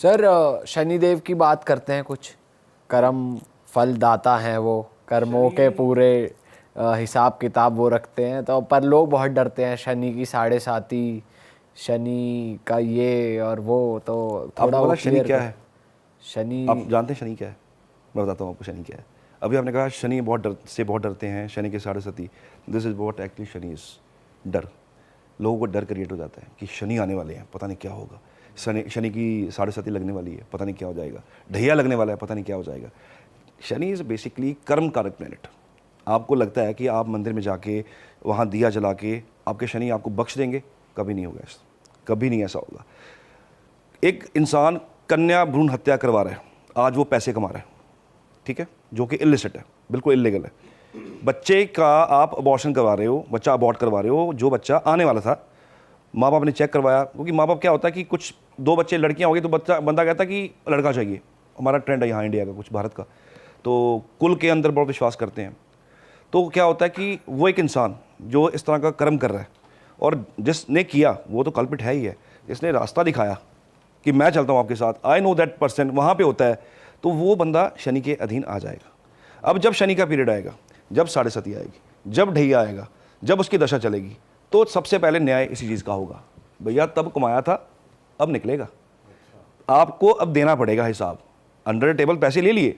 Sir Shanidev की बात करते हैं कुछ। कर्म फल दाता हैं वो, कर्मों के पूरे हिसाब किताब वो रखते हैं। तो पर लोग बहुत डरते हैं शनि की साढ़े साती, शनि का ये और वो, तो थोड़ा आपको वो पता शनि क्लियर क्या कर। है? आप शनि जानते हैं शनि क्या है? मैं बताता हूँ आपको शनि क्या है। अभी आपने कहा शनि बहुत डरते हैं, शनि के साढ़े साथी। This is what actually Shani is. डर। लोगों को डर क्रिएट हो जाता है कि शनि आने वाले हैं, पता नहीं क्या होगा। शनि की साढ़े साथी लगने वाली है, पता नहीं क्या हो जाएगा। ढैया लगने वाला है, पता नहीं क्या हो जाएगा। शनि इज़ बेसिकली कर्म कारक प्लेनेट। आपको लगता है कि आप मंदिर में जाके वहाँ दिया जला के आपके शनि आपको बख्श देंगे? कभी नहीं होगा ऐसा, कभी नहीं ऐसा होगा। एक इंसान कन्या भ्रूण हत्या करवा रहा है, आज वो पैसे कमा रहा है, ठीक है, जो कि इलिसिट है, बिल्कुल इलीगल है। बच्चे का आप अबॉर्शन करवा रहे हो, बच्चा अबॉर्ट करवा रहे हो, जो बच्चा आने वाला था। माँ बाप ने चेक करवाया, क्योंकि माँ बाप क्या होता है कि कुछ दो बच्चे लड़कियाँ हो गई तो बंदा कहता है कि लड़का चाहिए। हमारा ट्रेंड है यहाँ इंडिया का, कुछ भारत का, तो कुल के अंदर बहुत विश्वास करते हैं। तो क्या होता है कि वो एक इंसान जो इस तरह का कर्म कर रहा है, और जिसने किया वो तो कल्पिट है ही है, इसने रास्ता दिखाया कि मैं चलता हूँ आपके साथ, आई नो दैट पर्सन वहाँ पे होता है, तो वो बंदा शनि के अधीन आ जाएगा। अब जब शनि का पीरियड आएगा, जब साढ़े सती आएगी, जब ढैया आएगा, जब उसकी दशा चलेगी, तो सबसे पहले न्याय इसी चीज़ का होगा। भैया तब कमाया था, अब निकलेगा, आपको अब देना पड़ेगा हिसाब। अंडर टेबल पैसे ले लिए,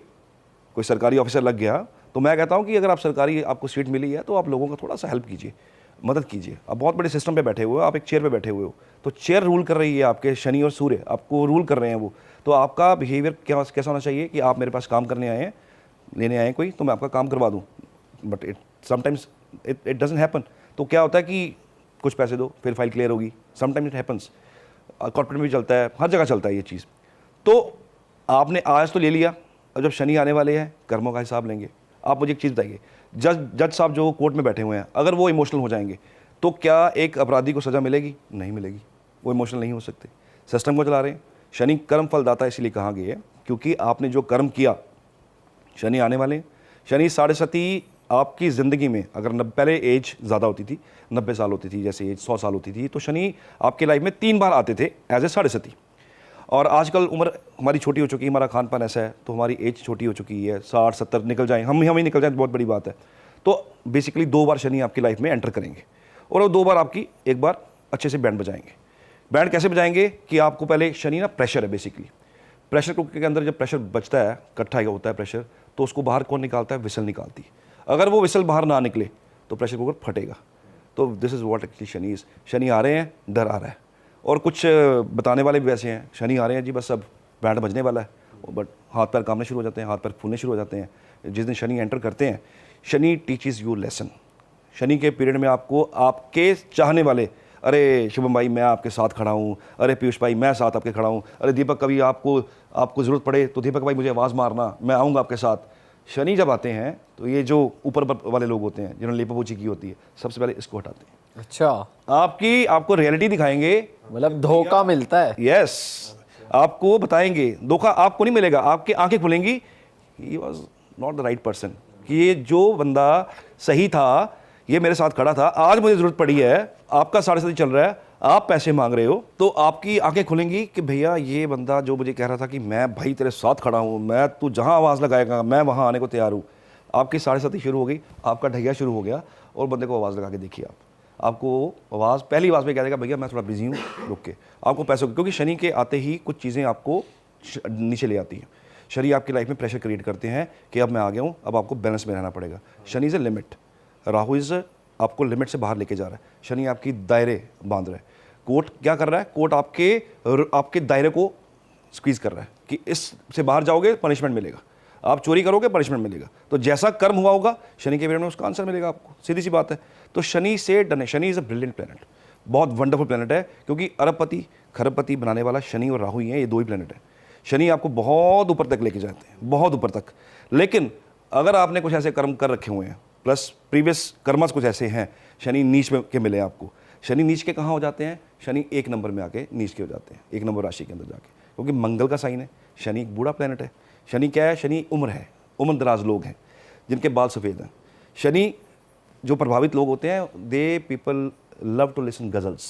कोई सरकारी ऑफिसर लग गया, तो मैं कहता हूँ कि अगर आप सरकारी आपको सीट मिली है तो आप लोगों का थोड़ा सा हेल्प कीजिए, मदद कीजिए। आप बहुत बड़े सिस्टम पे बैठे हुए हो, आप एक चेयर पे बैठे हुए हो, तो चेयर रूल कर रही है, आपके शनि और सूर्य आपको रूल कर रहे हैं वो। तो आपका बिहेवियर कैसा होना चाहिए कि आप मेरे पास काम करने आए हैं, लेने आए हैं कोई, तो मैं आपका काम करवा दूँ। But it sometimes it doesn't happen. तो क्या होता है कि कुछ पैसे दो, फिर फाइल क्लियर होगी। समटाइम्स इट हैपन्स, कॉर्पोरेट में भी चलता है, हर जगह चलता है ये चीज़। तो आपने आज तो ले लिया, अब जब शनि आने वाले हैं कर्मों का हिसाब लेंगे। आप मुझे एक चीज़ बताइए, जज साहब जो कोर्ट में बैठे हुए हैं, अगर वो इमोशनल हो जाएंगे तो क्या एक अपराधी को सज़ा मिलेगी? नहीं मिलेगी। वो इमोशनल नहीं हो सकते, सिस्टम को चला रहे हैं। शनि कर्म फलदाता इसलिए कहा गया है क्योंकि आपने जो कर्म किया, शनि आने वाले हैं। शनि साढ़े सती आपकी ज़िंदगी में, अगर पहले एज ज़्यादा होती थी, 90 साल होती थी, जैसे एज 100 साल होती थी, तो शनि आपके लाइफ में 3 बार आते थे एज ए साढ़े सती। और आजकल उम्र हमारी छोटी हो चुकी है, हमारा खान पान ऐसा है, तो हमारी एज छोटी हो चुकी है, 60-70 निकल जाएँ, हम ही निकल जाएँ तो बहुत बड़ी बात है। तो बेसिकली 2 बार शनि आपकी लाइफ में एंटर करेंगे, और वो 2 बार आपकी एक बार अच्छे से बैंड बजाएंगे। बैंड कैसे बजाएंगे कि आपको पहले शनि ना प्रेशर है, बेसिकली प्रेशर कुकर के अंदर जब प्रेशर बचता है, इकट्ठा होता है प्रेशर, तो उसको बाहर कौन निकालता है? विसल निकालती है। अगर वो विसल बाहर ना निकले तो प्रेशर कुकर फटेगा। तो this is what actually Shani is. Shani आ रहे हैं, डर आ रहा है, और कुछ बताने वाले भी वैसे हैं, शनि आ रहे हैं जी बस अब बैंड बजने वाला है, बट हाथ पैर कांपने शुरू हो जाते हैं, हाथ पैर फूलने शुरू हो जाते हैं। जिस दिन शनि एंटर करते हैं, Shani teaches you lesson. Shani के पीरियड में आपको आपके चाहने वाले, अरे शुभम भाई मैं आपके साथ खड़ा हूँ, अरे पीयूष भाई मैं साथ आपके खड़ा हूँ, अरे दीपक कभी आपको ज़रूरत पड़े तो दीपक भाई मुझे आवाज़ मारना, मैं आऊँगा आपके साथ। शनि जब आते हैं तो ये जो ऊपर वाले लोग होते हैं जिन्होंने लेपापोची की होती है, सबसे पहले इसको हटाते हैं। अच्छा, आपको रियलिटी दिखाएंगे, मतलब धोखा मिलता है। यस, आपको बताएंगे। धोखा आपको नहीं मिलेगा, आपकी आंखें खुलेंगी, he was not the right person, कि ये जो बंदा सही था, ये मेरे साथ खड़ा था, आज मुझे ज़रूरत पड़ी है, आपका साढ़े साथी चल रहा है, आप पैसे मांग रहे हो, तो आपकी आंखें खुलेंगी कि भैया ये बंदा जो मुझे कह रहा था कि मैं भाई तेरे साथ खड़ा हूँ, मैं तू जहाँ आवाज़ लगाएगा मैं वहाँ आने को तैयार हूँ, आपकी साढ़े साथी शुरू हो गई, आपका ढैया शुरू हो गया। और बंदे को आवाज़ लगा के देखिए, आपको आवाज़ पहली आवाज़ में कह देगा भैया मैं थोड़ा बिजी हूँ, रुक के। आपको पैसों, क्योंकि शनि के आते ही कुछ चीज़ें आपको नीचे ले आती हैं। शनि आपकी लाइफ में प्रेशर क्रिएट करते हैं कि अब मैं आ गया हूँ, अब आपको बैलेंस में रहना पड़ेगा। Shani is a limit, Rahu is आपको लिमिट से बाहर लेके जा रहा है, शनि आपकी दायरे बांध रहा है। कोर्ट क्या कर रहा है? कोर्ट आपके दायरे को स्क्वीज कर रहा है कि इससे बाहर जाओगे पनिशमेंट मिलेगा, आप चोरी करोगे पनिशमेंट मिलेगा। तो जैसा कर्म हुआ होगा शनि के पीरियड में उसका आंसर मिलेगा आपको, सीधी सी बात है। तो शनि से डरने, Shani is a brilliant planet, बहुत वंडरफुल प्लेनेट है, क्योंकि अरबपति खरबपति बनाने वाला शनि और राहु ही हैं, ये 2 ही प्लेनेट है। शनि आपको बहुत ऊपर तक लेके जाते हैं, बहुत ऊपर तक। लेकिन अगर आपने कुछ ऐसे कर्म कर रखे हुए हैं, प्लस प्रीवियस कर्मस कुछ ऐसे हैं, शनि नीच में के मिले आपको। शनि नीच के कहाँ हो जाते हैं? शनि 1 नंबर में आके नीच के हो जाते हैं, 1 नंबर राशि के अंदर जाके, क्योंकि मंगल का साइन है। शनि एक बूढ़ा प्लेनेट है। शनि क्या है? शनि उम्र है, उम्र दराज लोग हैं जिनके बाल सफ़ेद हैं। शनि जो प्रभावित लोग होते हैं, they people love to listen ghazals,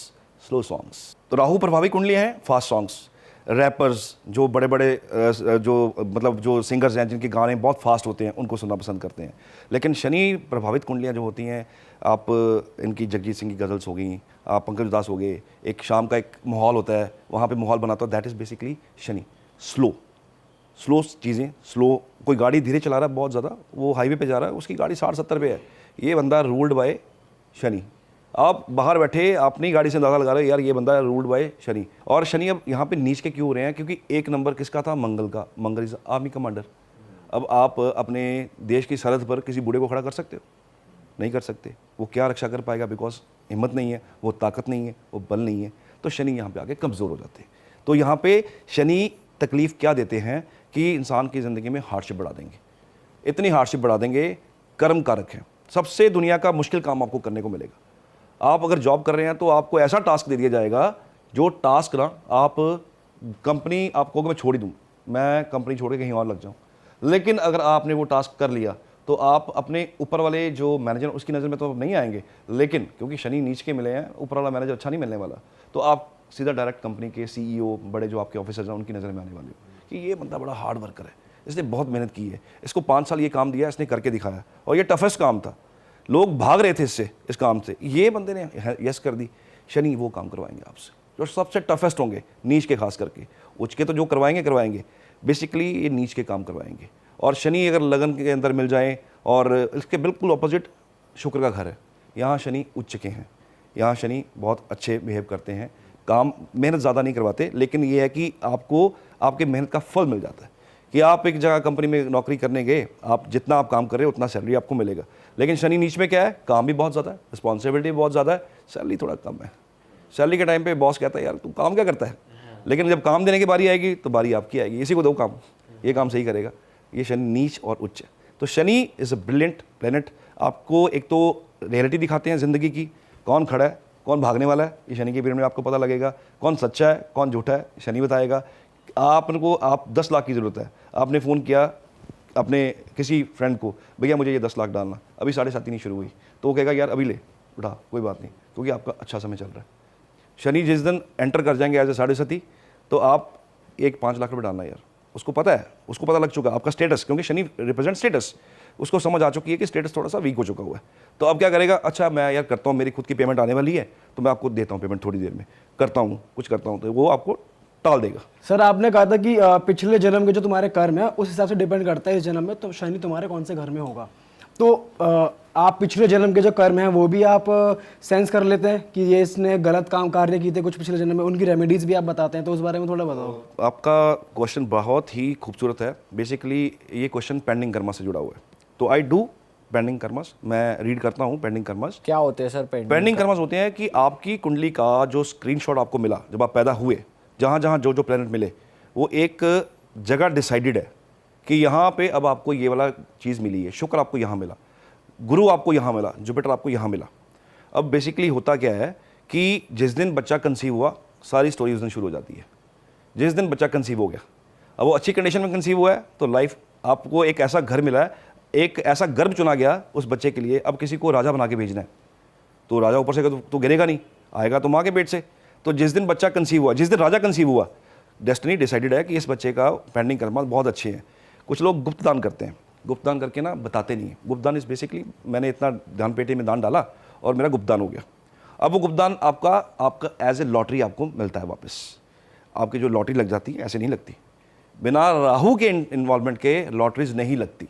slow songs. तो राहु प्रभावी कुंडली है, फास्ट सॉन्ग्स। रैपर्स, जो बड़े बड़े जो मतलब जो सिंगर्स हैं जिनके गाने बहुत फास्ट होते हैं, उनको सुनना पसंद करते हैं। लेकिन शनि प्रभावित कुंडलियाँ जो होती हैं, आप इनकी जगजीत सिंह की गज़ल्स हो गई, आप पंकज उदास हो गए, एक शाम का एक माहौल होता है, वहाँ पे माहौल बनाता है, that is basically Shani. Slow चीज़ें, स्लो, कोई गाड़ी धीरे चला रहा है बहुत ज़्यादा, वो हाईवे पे जा रहा है, उसकी गाड़ी 60-70 पे है, ये बंदा रूल्ड बाय शनि। आप बाहर बैठे अपनी गाड़ी से अंदाज़ा लगा रहे हो यार ये बंदा रूल्ड बाय शनि। और शनि अब यहाँ पे नीच के क्यों हो रहे हैं? क्योंकि एक नंबर किसका था? मंगल का। मंगल इज आर्मी कमांडर। अब आप अपने देश की सरहद पर किसी बूढ़े को खड़ा कर सकते हो? नहीं कर सकते। वो क्या रक्षा कर पाएगा? बिकॉज हिम्मत नहीं है, वो ताकत नहीं है, वो बल नहीं है। तो शनि यहाँ पे आके कमज़ोर हो जाते हैं। तो यहाँ पे शनि तकलीफ़ क्या देते हैं कि इंसान की ज़िंदगी में हार्डशिप बढ़ा देंगे। इतनी हार्डशिप बढ़ा देंगे, कर्म कारक है, सबसे दुनिया का मुश्किल काम आपको करने को मिलेगा। आप अगर जॉब कर रहे हैं तो आपको ऐसा टास्क दे दिया जाएगा, जो टास्क ना आप कंपनी आपको मैं छोड़ ही दूँ, मैं कंपनी छोड़ के कहीं और लग जाऊँ। लेकिन अगर आपने वो टास्क कर लिया तो आप अपने ऊपर वाले जो मैनेजर उसकी नज़र में तो नहीं आएंगे, लेकिन क्योंकि शनि नीच के मिले हैं, ऊपर वाला मैनेजर अच्छा नहीं मिलने वाला, तो आप सीधा डायरेक्ट कंपनी के CEO, बड़े जो आपके ऑफिसर्स हैं, उनकी नज़र में आने वाले हो कि ये बंदा बड़ा हार्ड वर्कर है, इसने बहुत मेहनत की है, इसको 5 साल ये काम दिया, इसने करके दिखाया और ये टफेस्ट काम था, लोग भाग रहे थे इससे, इस काम से, ये बंदे ने यस कर दी। शनि वो काम करवाएंगे आपसे जो सबसे टफेस्ट होंगे, नीच के खास करके। उच के तो जो करवाएंगे, बेसिकली ये नीच के काम करवाएंगे। और शनि अगर लगन के अंदर मिल जाए, और इसके बिल्कुल ऑपोजिट शुक्र का घर है, यहाँ शनि उच्च के हैं, यहाँ शनि बहुत अच्छे बिहेव करते हैं, काम मेहनत ज़्यादा नहीं करवाते, लेकिन ये है कि आपको आपके मेहनत का फल मिल जाता है कि आप एक जगह कंपनी में नौकरी करने गए, आप जितना आप काम कर रहे हो उतना सैलरी आपको मिलेगा। लेकिन शनि नीच में क्या है? काम भी बहुत ज़्यादा है, रिस्पॉन्सिबिलिटी भी बहुत ज़्यादा है, सैलरी थोड़ा कम है। सैलरी के टाइम पे बॉस कहता है यार तू काम क्या करता है, लेकिन जब काम देने की बारी आएगी तो बारी आपकी आएगी, इसी को दो काम, ये काम सही करेगा। ये शनि नीच और उच्च है। तो Shani is a brilliant planet. आपको एक तो रियलिटी दिखाते हैं ज़िंदगी की, कौन खड़ा है, कौन भागने वाला है, ये शनि के पीरियड में आपको पता लगेगा। कौन सच्चा है, कौन झूठा है, शनि बताएगा। आप 10 लाख की ज़रूरत है, आपने फ़ोन किया अपने किसी फ्रेंड को, भैया मुझे ये 10 लाख डालना, अभी 7:30 नहीं शुरू हुई, तो वो कहेगा यार अभी ले उठा, कोई बात नहीं, क्योंकि आपका अच्छा समय चल रहा है। शनि जिस दिन एंटर कर जाएंगे एज ए 7:30, तो आप 5 लाख रुपये डालना यार, उसको पता है, उसको पता लग चुका आपका स्टेटस, क्योंकि शनि रिप्रेजेंट स्टेटस, उसको समझ आ चुकी है कि स्टेटस थोड़ा सा वीक हो चुका हुआ है। तो अब क्या करेगा? अच्छा मैं यार करता हूँ, मेरी खुद की पेमेंट आने वाली है, तो मैं आपको देता हूँ पेमेंट थोड़ी देर में, करता हूँ कुछ करता हूँ, तो वो आपको टाल देगा। सर आपने कहा था कि पिछले जन्म के जो तुम्हारे कर्म है उस हिसाब से डिपेंड करता है इस जन्म में तो शनि तुम्हारे कौन से घर में होगा। तो आप पिछले जन्म के जो कर्म हैं वो भी आप सेंस कर लेते हैं कि ये इसने गलत काम कार्य किए थे कुछ पिछले जन्म में, उनकी रेमेडीज भी आप बताते हैं, तो उस बारे में थोड़ा बताओ। आपका क्वेश्चन बहुत ही खूबसूरत है। बेसिकली ये क्वेश्चन पेंडिंग कर्मा से जुड़ा हुआ है। तो आई डू पेंडिंग कर्मस, मैं रीड करता हूँ पेंडिंग कर्मस। क्या होते हैं सर पेंडिंग कर्मस? होते हैं कि आपकी कुंडली का जो स्क्रीनशॉट आपको मिला जब आप पैदा हुए, जहाँ जहाँ जो जो प्लैनेट मिले, वो एक जगह डिसाइडेड है कि यहाँ पे अब आपको ये वाला चीज़ मिली है। शुक्र आपको यहाँ मिला, गुरु आपको यहाँ मिला, जुपिटर आपको यहाँ मिला। अब बेसिकली होता क्या है कि जिस दिन बच्चा कंसीव हुआ, सारी स्टोरी उस दिन शुरू हो जाती है। जिस दिन बच्चा कंसीव हो गया, अब वो अच्छी कंडीशन में कंसीव हुआ है तो लाइफ आपको एक ऐसा घर मिला है, एक ऐसा गर्भ चुना गया उस बच्चे के लिए। अब किसी को राजा बना के भेजना है, तो राजा ऊपर से तो गिरेगा नहीं, आएगा तो माँ के पेट से। तो जिस दिन बच्चा कंसीव हुआ, जिस दिन राजा कंसीव हुआ, डेस्टिनी डिसाइडेड है कि इस बच्चे का पेंडिंग कर्मा बहुत अच्छे हैं। कुछ लोग गुप्त दान करते हैं, गुप्त दान करके ना बताते नहीं है। गुप्त दान इज़ बेसिकली, मैंने इतना दान पेटी में दान डाला और मेरा गुप्त दान हो गया। अब वो गुप्त दान आपका एज ए लॉटरी आपको मिलता है वापस। आपकी जो लॉटरी लग जाती है ऐसे नहीं लगती, बिना राहु के इन्वॉल्वमेंट के लॉटरीज नहीं लगती।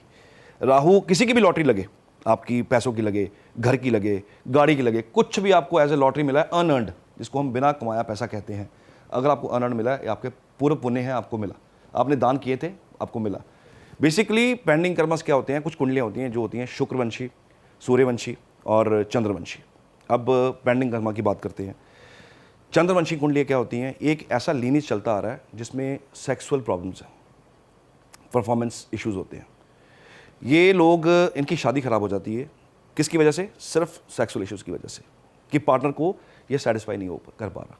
राहु किसी की भी लॉटरी लगे, आपकी पैसों की लगे, घर की लगे, गाड़ी की लगे, कुछ भी आपको एज ए लॉटरी मिला है अनअर्नड, जिसको हम बिना कमाया पैसा कहते हैं। अगर आपको अनअर्नड मिला है, आपके पूरे पुण्य हैं, आपको मिला, आपने दान किए थे, आपको मिला। बेसिकली पेंडिंग कर्मस क्या होते हैं? कुछ कुंडलियाँ होती हैं जो होती हैं शुक्रवंशी, सूर्यवंशी और चंद्रवंशी। अब पेंडिंग कर्मा की बात करते हैं। चंद्रवंशी कुंडलियाँ क्या होती हैं? एक ऐसा लीनेज चलता आ रहा है जिसमें सेक्सुअल प्रॉब्लम्स हैं, परफॉर्मेंस इश्यूज होते हैं। ये लोग, इनकी शादी ख़राब हो जाती है किसकी वजह से? सिर्फ सेक्सुअल इश्यूज़ की वजह से, कि पार्टनर को ये सेटिस्फाई नहीं हो कर पा रहा।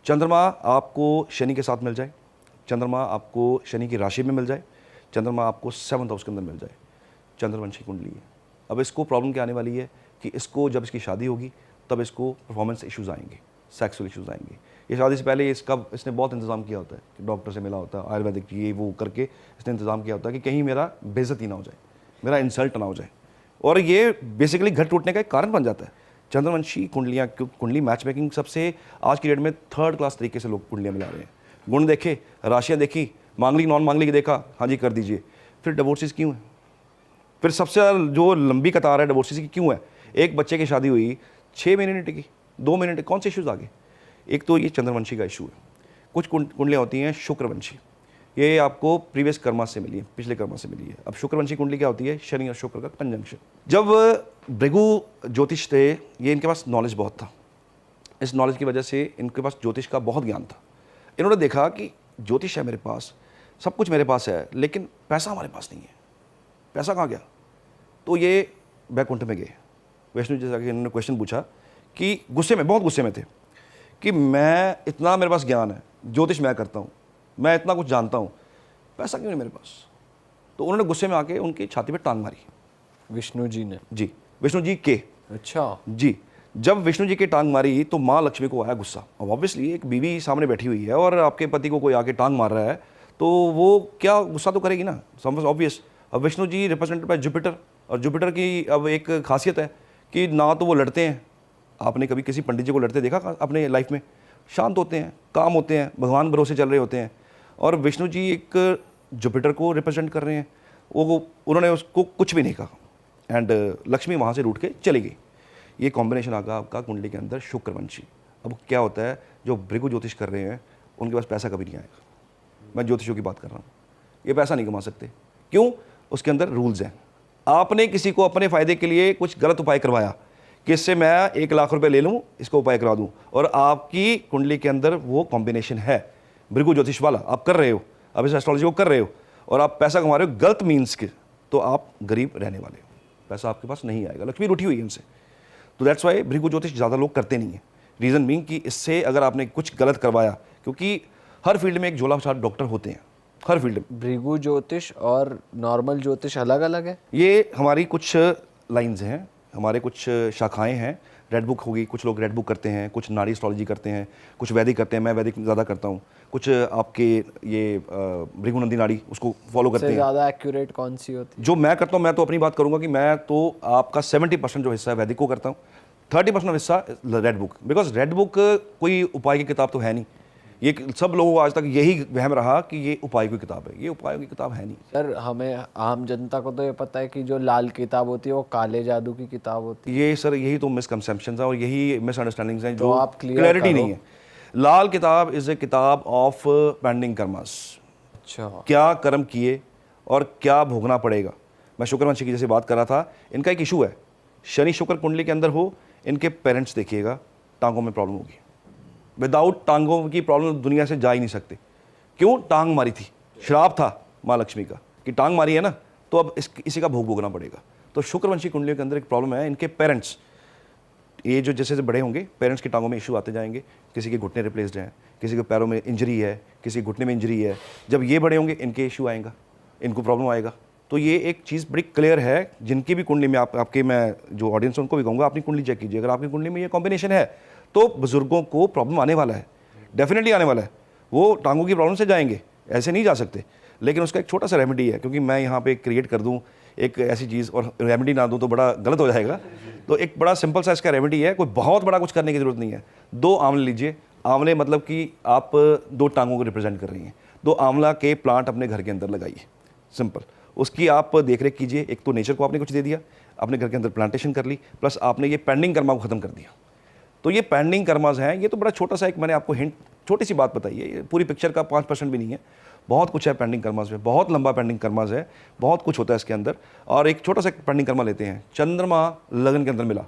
चंद्रमा आपको शनि के साथ मिल जाए, चंद्रमा आपको शनि की राशि में मिल जाए, चंद्रमा आपको 7th हाउस के अंदर मिल जाए, चंद्रवंशी कुंडली है। अब इसको प्रॉब्लम क्या आने वाली है कि इसको जब इसकी शादी होगी तब इसको परफॉर्मेंस इश्यूज़ आएंगे, सेक्सुअल इश्यूज़ आएंगे। ये शादी से पहले इसने बहुत इंतज़ाम किया होता है कि डॉक्टर से मिला होता है, आयुर्वेदिक ये वो करके इसने इंतज़ाम किया होता है कि कहीं मेरा बेइज्जती ना हो जाए, मेरा इंसल्ट ना हो जाए, और ये बेसिकली घर टूटने का एक कारण बन जाता है। चंद्रवंशी कुंडलियाँ, कुंडली मैच मेकिंग सबसे आज की डेट में 3rd क्लास तरीके से लोग कुंडलियाँ मिला रहे हैं। गुण देखे, राशियाँ देखी, मांगलिक नॉन मांगलिक देखा, हाँ जी कर दीजिए। फिर डिवोर्सेस क्यों है? फिर सबसे जो लंबी कतार है डिवोर्सेस की क्यों है? एक बच्चे की शादी हुई 6 महीने नहीं टिकी, 2 महीने टिकी, कौन से इश्यूज आ गए? एक तो ये चंद्रवंशी का इशू है। कुछ कुंडलियाँ होती हैं शुक्रवंशी, ये आपको प्रीवियस कर्मा से मिली है, पिछले कर्मा से मिली है। अब शुक्रवंशी कुंडली क्या होती है? शनि और शुक्र का कंजंक्शन। जब भृगु ज्योतिष थे, ये इनके पास नॉलेज बहुत था, इस नॉलेज की वजह से इनके पास ज्योतिष का बहुत ज्ञान था। इन्होंने देखा कि ज्योतिष है मेरे पास, सब कुछ मेरे पास है, लेकिन पैसा हमारे पास नहीं है, पैसा कहाँ गया? तो ये बैकुंठ में गए, वैष्णो जी जाके इन्होंने क्वेश्चन पूछा कि गुस्से में, बहुत गुस्से में थे कि मैं इतना, मेरे पास ज्ञान है, ज्योतिष मैं करता हूँ, मैं इतना कुछ जानता हूँ, पैसा क्यों नहीं मेरे पास? तो उन्होंने गुस्से में आके उनकी छाती पे टांग मारी। विष्णु जी ने? जी, विष्णु जी के। अच्छा जी, जब विष्णु जी की टांग मारी तो माँ लक्ष्मी को आया गुस्सा। अब ऑब्वियसली एक बीवी सामने बैठी हुई है और आपके पति को कोई आके टांग मार रहा है, तो वो क्या गुस्सा तो करेगी ना, ऑब्वियस। अब Vishnu ji represented by Jupiter, और जुपिटर की अब एक खासियत है कि ना तो वो लड़ते हैं, आपने कभी किसी पंडित जी को लड़ते देखा अपने लाइफ में? शांत होते हैं, काम होते हैं, भगवान भरोसे चल रहे होते हैं। और विष्णु जी एक जुपिटर को रिप्रेजेंट कर रहे हैं, वो उन्होंने उसको कुछ भी नहीं कहा एंड लक्ष्मी वहाँ से रूठ के चली गई। ये कॉम्बिनेशन आ गया आपका कुंडली के अंदर शुक्रवंशी। अब क्या होता है, जो भृगु ज्योतिष कर रहे हैं उनके पास पैसा कभी नहीं आएगा। मैं ज्योतिषियों की बात कर रहा हूँ, ये पैसा नहीं कमा सकते। क्यों? उसके अंदर रूल्स हैं। आपने किसी को अपने फ़ायदे के लिए कुछ गलत उपाय करवाया कि इससे मैं 1 लाख रुपए ले लूँ, इसको उपाय करा दूँ, और आपकी कुंडली के अंदर वो कॉम्बिनेशन है भृगु ज्योतिष वाला, आप कर रहे हो, अब इस एस्ट्रोलॉजी को कर रहे हो और आप पैसा कमा रहे हो गलत मीन्स के, तो आप गरीब रहने वाले हो, पैसा आपके पास नहीं आएगा। लक्ष्मी रूठी हुई है इनसे। तो दैट्स वाई भृगु ज्योतिष ज़्यादा लोग करते नहीं है। रीज़न बीइंग कि इससे अगर आपने कुछ गलत करवाया, क्योंकि हर फील्ड में एक झोला छाप डॉक्टर होते हैं, हर फील्ड में। भृगु ज्योतिष और नॉर्मल ज्योतिष अलग अलग है? ये हमारी कुछ लाइंस हैं, हमारे कुछ शाखाएं हैं। रेड बुक होगी, कुछ लोग रेड बुक करते हैं, कुछ नाड़ी एस्ट्रोलॉजी करते हैं, कुछ वैदिक करते हैं, मैं वैदिक ज़्यादा करता हूँ। कुछ आपके ये भृगुनंदी नाड़ी, उसको फॉलो करते हैं। ज़्यादा एक्यूरेट कौन सी होती है? जो मैं करता हूँ, मैं तो अपनी बात करूँगा कि मैं तो आपका 70% जो हिस्सा है वैदिक को करता हूँ, 30% हिस्सा red book. Because red book कोई उपाय की किताब तो है नहीं। ये सब लोगों को आज तक यही वहम रहा कि ये उपाय की किताब है, ये उपायों की किताब है नहीं। सर हमें आम जनता को तो ये पता है कि जो लाल किताब होती है वो काले जादू की किताब होती है। ये सर यही तो मिसकंसेप्शंस हैं और यही मिसअंडरस्टैंडिंग्स हैं जो आप clear क्लैरिटी करो। नहीं है। लाल किताब इज़ ए किताब ऑफ पेंडिंग कर्मास। अच्छा, क्या कर्म किए और क्या भोगना पड़ेगा। मैं शुक्रवंशी की जैसे बात कर रहा था, इनका एक इशू है, शनि शुक्र कुंडली के अंदर हो, इनके पेरेंट्स देखिएगा, टांगों में प्रॉब्लम होगी। विदाउट टांगों की प्रॉब्लम दुनिया से जा ही नहीं सकते। क्यों? टांग मारी थी, श्राप था माँ लक्ष्मी का कि टांग मारी है ना, तो अब इसी का भोग भोगना पड़ेगा। तो शुक्रवंशी कुंडलियों के अंदर एक प्रॉब्लम है, इनके पेरेंट्स, ये जो जैसे बड़े होंगे, पेरेंट्स की टांगों में इशू आते जाएंगे। किसी के घुटने रिप्लेस्ड हैं, किसी के पैरों में इंजरी है, किसी के घुटने में इंजरी है। जब ये बड़े होंगे इनके इशू आएगा, इनको प्रॉब्लम आएगा। तो ये एक चीज़ बड़ी क्लियर है, जिनकी भी कुंडली में आपके मैं जो ऑडियंस उनको भी कहूँगा, अपनी कुंडली चेक कीजिए। अगर आपकी कुंडली में ये कॉम्बिनेशन है तो बुजुर्गों को प्रॉब्लम आने वाला है, डेफिनेटली आने वाला है। वो टांगों की प्रॉब्लम से जाएंगे, ऐसे नहीं जा सकते। लेकिन उसका एक छोटा सा रेमेडी है, क्योंकि मैं यहाँ पे क्रिएट कर दूँ एक ऐसी चीज़ और रेमेडी ना दूँ तो बड़ा गलत हो जाएगा। तो एक बड़ा सिंपल सा इसका रेमेडी है, कोई बहुत बड़ा कुछ करने की ज़रूरत नहीं है। 2 आंवले लीजिए। आंवले मतलब कि आप 2 टांगों को रिप्रेजेंट कर रही हैं। 2 आंवला के प्लांट अपने घर के अंदर लगाइए, सिंपल। उसकी आप देख रेख कीजिए। एक तो नेचर को आपने कुछ दे दिया, अपने घर के अंदर प्लांटेशन कर ली, प्लस आपने ये पेंडिंग कर्मा को ख़त्म कर दिया। तो ये पेंडिंग कर्माज हैं। ये तो बड़ा छोटा सा एक मैंने आपको हिंट, छोटी सी बात बताई है, ये पूरी पिक्चर का 5% भी नहीं है। बहुत कुछ है पेंडिंग कर्माज में, बहुत लंबा पेंडिंग कर्माज है, बहुत कुछ होता है इसके अंदर। और एक छोटा सा पेंडिंग कर्मा लेते हैं। चंद्रमा लगन के अंदर मिला,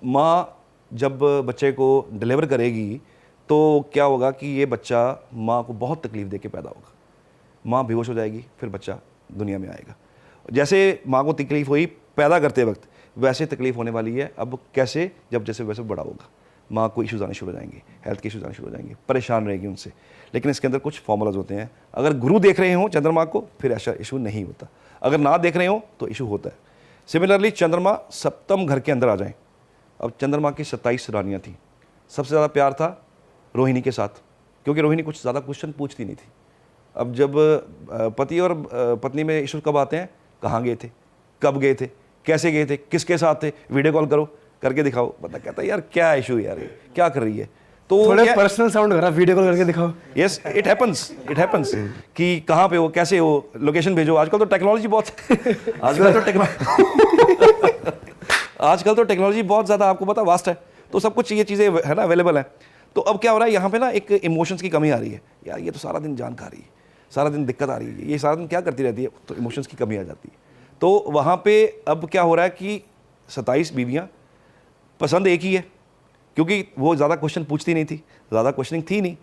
माँ जब बच्चे को डिलीवर करेगी तो क्या होगा कि ये बच्चा माँ को बहुत तकलीफ दे के पैदा होगा। माँ बेहोश हो जाएगी, फिर बच्चा दुनिया में आएगा। जैसे माँ को तकलीफ हुई पैदा करते वक्त, वैसे तकलीफ होने वाली है अब। कैसे? जब जैसे वैसे बड़ा होगा, माँ को इश्यूज आने शुरू हो जाएंगे, हेल्थ के इश्यूज आने शुरू हो जाएंगे, परेशान रहेगी उनसे। लेकिन इसके अंदर कुछ फॉर्मूलाज होते हैं। अगर गुरु देख रहे हो चंद्रमा को, फिर ऐसा इशू नहीं होता। अगर ना देख रहे हो तो इशू होता है। सिमिलरली चंद्रमा सप्तम घर के अंदर आ जाए। अब चंद्रमा की 27 रानियाँ थी, सबसे ज़्यादा प्यार था रोहिणी के साथ, क्योंकि रोहिणी कुछ ज़्यादा क्वेश्चन पूछती नहीं थी। अब जब पति और पत्नी में इशू कब आते हैं, कहाँ गए थे, कब गए थे, कैसे गए थे, किसके साथ थे, वीडियो कॉल करो, करके दिखाओ, बंदा कहता है यार क्या इशू यार, ये क्या कर रही है। तो थोड़े पर्सनल साउंड करा, वीडियो कॉल करके दिखाओ। यस, इट हैपन्स कि कहाँ पे हो, कैसे हो, लोकेशन भेजो। आजकल तो टेक्नोलॉजी बहुत आजकल तो टेक्नोलॉजी बहुत ज़्यादा आपको पता वास्ट है, तो सब कुछ ये चीज़ें है ना अवेलेबल है। तो अब क्या हो रहा है यहाँ पे ना, एक इमोशंस की कमी आ रही है यार, ये तो सारा दिन जान खा रही है, सारा दिन दिक्कत आ रही है, ये सारा दिन क्या करती रहती है, तो इमोशंस की कमी आ जाती है। तो वहाँ पे अब क्या हो रहा है कि 27 बीवियाँ, पसंद एक ही है, क्योंकि वो ज़्यादा क्वेश्चन पूछती नहीं थी, ज़्यादा क्वेश्चनिंग थी नहीं,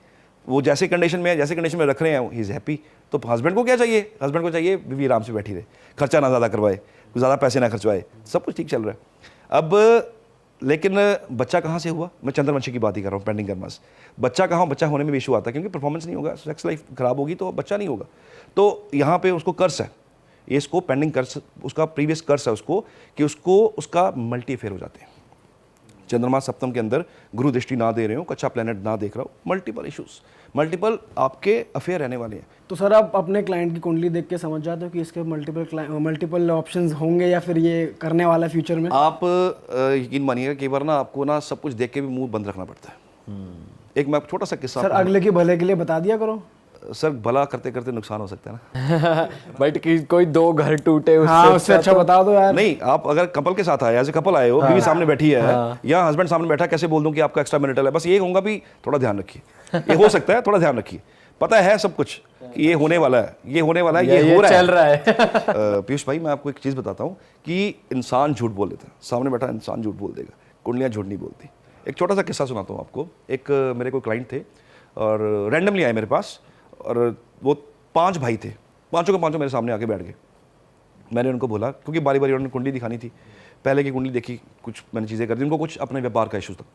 वो जैसे कंडीशन में रख रहे हैं, ही इज़ हैप्पी। तो हस्बैंड को क्या चाहिए, हस्बैंड को चाहिए बीवी आराम से बैठी रहे, खर्चा ना ज़्यादा करवाए, ज़्यादा पैसे ना खर्चवाए, सब कुछ ठीक चल रहा है। अब लेकिन बच्चा कहाँ से हुआ, मैं चंद्रवंशी की बात ही कर रहा हूँ, पेंडिंग कर्मास। बच्चा कहाँ, बच्चा होने में भी इशू आता है, क्योंकि परफॉर्मेंस नहीं होगा, सेक्स लाइफ खराब होगी तो बच्चा नहीं होगा। तो यहाँ पे उसको कर्स है, ये इसको पेंडिंग कर्स, उसका प्रीवियस कर्स है उसको, कि उसको उसका मल्टी अफेयर हो जाते हैं। चंद्रमा सप्तम के अंदर गुरु दृष्टि ना दे रहे हो, कच्चा प्लेनेट ना देख रहा हो, मल्टीपल इश्यूज, मल्टीपल आपके अफेयर रहने वाले हैं। तो सर आप अपने क्लाइंट की कुंडली देख के समझ जाते हो कि इसके मल्टीपल ऑप्शंस होंगे या फिर ये करने वाला है फ्यूचर में? आप यकीन मानिएगा कई बार ना आपको ना सब कुछ देख के भी मुंह बंद रखना पड़ता है। एक मैं छोटा सा किस्सा सर अगले के भले के लिए बता दिया करो। सर भला करते करते नुकसान हो सकता है ना। बट कोई 2 घर टूटे उससे अच्छा बता दो यार। नहीं, आप अगर कपल के साथ आए, एज ए कपल आए हो, बीवी सामने बैठी है या हस्बैंड सामने बैठा, कैसे बोल दूं कि आपका एक्स्ट्रा मैरिटल है, बस ये कहूंगा भी थोड़ा ध्यान रखिए, ये हो सकता है, थोड़ा ध्यान रखिए, पता है सब कुछ कि ये होने वाला है, ये होने वाला है, ये हो रहा चल रहा है। पीयूष भाई, मैं आपको एक चीज़ बताता हूँ कि इंसान झूठ बोल देता है, सामने बैठा इंसान झूठ बोल देगा, कुंडलियाँ झूठ नहीं बोलती। एक छोटा सा किस्सा सुनाता हूँ आपको। एक मेरे कोई क्लाइंट थे और रैंडमली आए मेरे पास, और वो 5 भाई थे, पांचों के पांचों मेरे सामने आके बैठ गए। मैंने उनको बोला, क्योंकि बारी बारी उन्होंने कुंडली दिखानी थी, पहले की कुंडली देखी, कुछ मैंने चीज़ें कर दी, उनको कुछ अपने व्यापार का इशू था।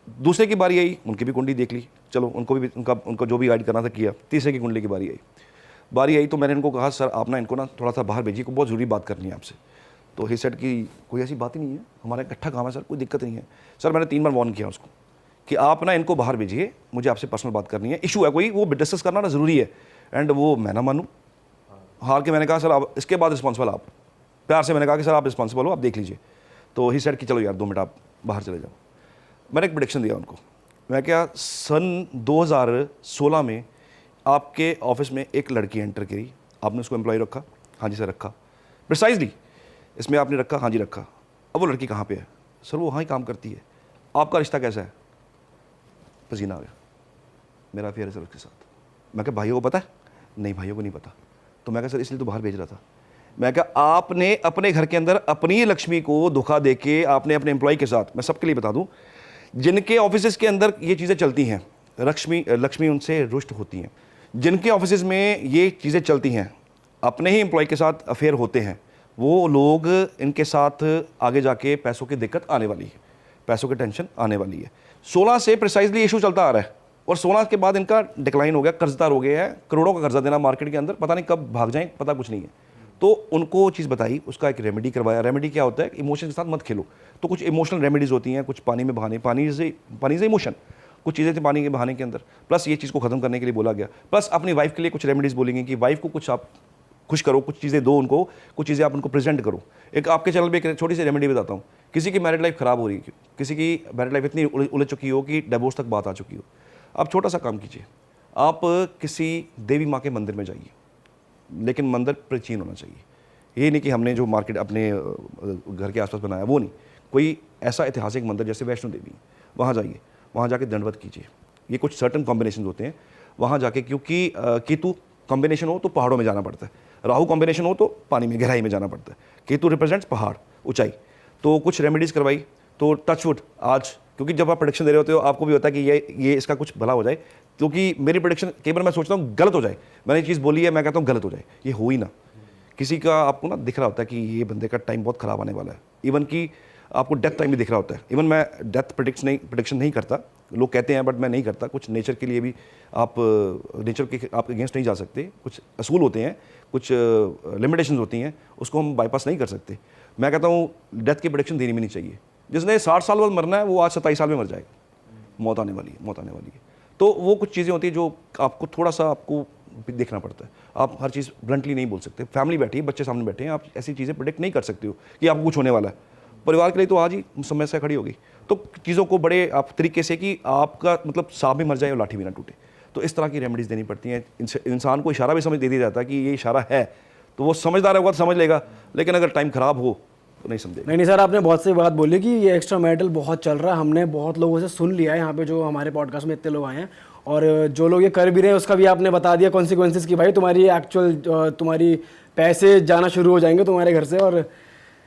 दूसरे की बारी आई, उनकी भी कुंडली देख ली, चलो उनको भी उनको जो भी गाइड करना था किया। तीसरे की कुंडली की बारी आई तो मैंने इनको कहा, सर आप ना इनको ना थोड़ा सा बाहर भेजिए, को बहुत ज़रूरी बात करनी है आपसे। तो ही सेड कि कोई ऐसी बात ही नहीं है, हमारा इकट्ठा काम है सर, कोई दिक्कत नहीं है। सर मैंने 3 बार वार्न किया उसको कि आप ना इनको बाहर भेजिए, मुझे आपसे पर्सनल बात करनी है, इशू है कोई, वो डिस्कस करना ना ज़रूरी है। एंड वो मैं ना मानूँ, हार के मैंने कहा सर आप इसके बाद रिस्पॉन्सिबल आप, प्यार से मैंने कहा कि सर आप रिस्पॉन्सिबल हो, आप देख लीजिए। तो ही सेड कि चलो यार 2 मिनट आप बाहर चले जाओ। मैंने एक प्रेडिक्शन दिया उनको, मैं क्या, सन 2016 में आपके ऑफिस में एक लड़की एंटर करी, आपने उसको एम्प्लॉय रखा? हाँ जी सर रखा। प्रिसाइजली इसमें आपने रखा? हाँ जी रखा। अब वो लड़की कहाँ पे है? सर वो वहाँ ही काम करती है। आपका रिश्ता कैसा है? पसीना आ गया, मेरा अफेयर है सर उसके साथ। मैं कहा भाइयों को पता है? नहीं भाइयों को नहीं पता। तो मैं कहा सर इसलिए तो बाहर भेज रहा था। मैं कहा आपने अपने घर के अंदर अपनी लक्ष्मी को धोखा देके आपने अपने एम्प्लॉय के साथ, मैं सबके लिए बता दूं, जिनके ऑफिस के अंदर ये चीज़ें चलती हैं, लक्ष्मी उनसे रुष्ट होती हैं। जिनके ऑफिस में ये चीज़ें चलती हैं, अपने ही एम्प्लॉय के साथ अफेयर होते हैं, वो लोग इनके साथ आगे जाके पैसों की दिक्कत आने वाली है, पैसों की टेंशन आने वाली है। 16 से प्रिसाइजली इशू चलता आ रहा है और 16 के बाद इनका डिक्लाइन हो गया, कर्जदार हो गया है, करोड़ों का कर्जा देना मार्केट के अंदर, पता नहीं कब भाग जाएं, पता कुछ नहीं है। तो उनको चीज़ बताई, उसका एक रेमेडी करवाया। रेमेडी क्या होता है? इमोशन के साथ मत खेलो। तो कुछ इमोशनल रेमेडीज़ होती हैं, कुछ पानी में बहाने, पानी से इमोशन, कुछ चीज़ें थी पानी के बहाने के अंदर, प्लस ये चीज़ को ख़त्म करने के लिए बोला गया। प्लस अपनी वाइफ के लिए कुछ रेमेडीज़ बोलेंगे कि वाइफ को कुछ आप खुश करो, कुछ चीज़ें दो उनको, कुछ चीज़ें आप उनको प्रेजेंट करो। एक आपके चैनल पे एक छोटी सी रेमेडी बताता हूँ। किसी की मैरिड लाइफ ख़राब हो रही है, किसी की मैरिड लाइफ इतनी उलझ चुकी हो कि डिवोर्स तक बात आ चुकी हो, आप छोटा सा काम कीजिए, आप किसी देवी माँ के मंदिर में जाइए, लेकिन मंदिर प्राचीन होना चाहिए। ये नहीं कि हमने जो मार्केट अपने घर के आसपास बनाया वो नहीं, कोई ऐसा ऐतिहासिक मंदिर जैसे वैष्णो देवी, वहाँ जाइए, वहाँ जाके दंडवत कीजिए। ये कुछ सर्टन कॉम्बिनेशन होते हैं वहाँ जाके, क्योंकि केतु कॉम्बिनेशन हो तो पहाड़ों में जाना पड़ता है, राहु कॉम्बिनेशन हो तो पानी में गहराई में जाना पड़ता है। केतु रिप्रेजेंट्स पहाड़, ऊंचाई। तो कुछ रेमेडीज़ करवाई, तो टचवुड आज, क्योंकि जब आप प्रेडिक्शन दे रहे होते हो आपको भी होता है कि ये इसका कुछ भला हो जाए, क्योंकि मेरी प्रेडिक्शन कई बार मैं सोचता हूँ गलत हो जाए, मैंने ये चीज़ बोली है, मैं कहता हूँ गलत हो जाए, ये हो ही ना। किसी का आपको ना दिख रहा होता है कि ये बंदे का टाइम बहुत ख़राब आने वाला है, इवन कि आपको डेथ टाइम भी दिख रहा होता है। इवन मैं डेथ प्रेडिक्शन नहीं करता, लोग कहते हैं बट मैं नहीं करता। कुछ नेचर के लिए भी आप नेचर के आप अगेंस्ट नहीं जा सकते, कुछ असूल होते हैं, कुछ लिमिटेशंस होती हैं, उसको हम बाईपास नहीं कर सकते। मैं कहता हूँ डेथ की प्रेडिक्शन देनी भी नहीं चाहिए। जिसने 60 साल बाद मरना है वो आज 27 साल में मर जाएगा, मौत आने वाली है, मौत आने वाली है। तो वो कुछ चीज़ें होती है जो आपको थोड़ा सा आपको भी देखना पड़ता है। आप हर चीज़ ब्लंटली नहीं बोल सकते। फैमिली बैठी है, बच्चे सामने बैठे हैं, आप ऐसी चीज़ें प्रेडिक्ट नहीं कर सकते हो कि आपको कुछ होने वाला है। परिवार के लिए तो आज ही समस्या खड़ी होगी। तो चीज़ों को बड़े आप तरीके से कि आपका मतलब सांप भी मर जाए और लाठी भी ना टूटे, तो इस तरह की रेमेडीज़ देनी पड़ती हैं। इंसान को इशारा भी समझ दे दिया जाता है कि ये इशारा है, तो वो समझदार होगा तो समझ लेगा, लेकिन अगर टाइम ख़राब हो तो नहीं समझेगा। नहीं सर, आपने बहुत सही बात बोली कि ये एक्स्ट्रा मैरिटल बहुत चल रहा है। हमने बहुत लोगों से सुन लिया है यहाँ पे, जो हमारे पॉडकास्ट में इतने लोग आए हैं, और जो लोग ये कर भी रहे हैं उसका भी आपने बता दिया कॉन्सिक्वेंसेस की भाई तुम्हारी एक्चुअल तुम्हारी पैसे जाना शुरू हो जाएंगे तुम्हारे घर से, और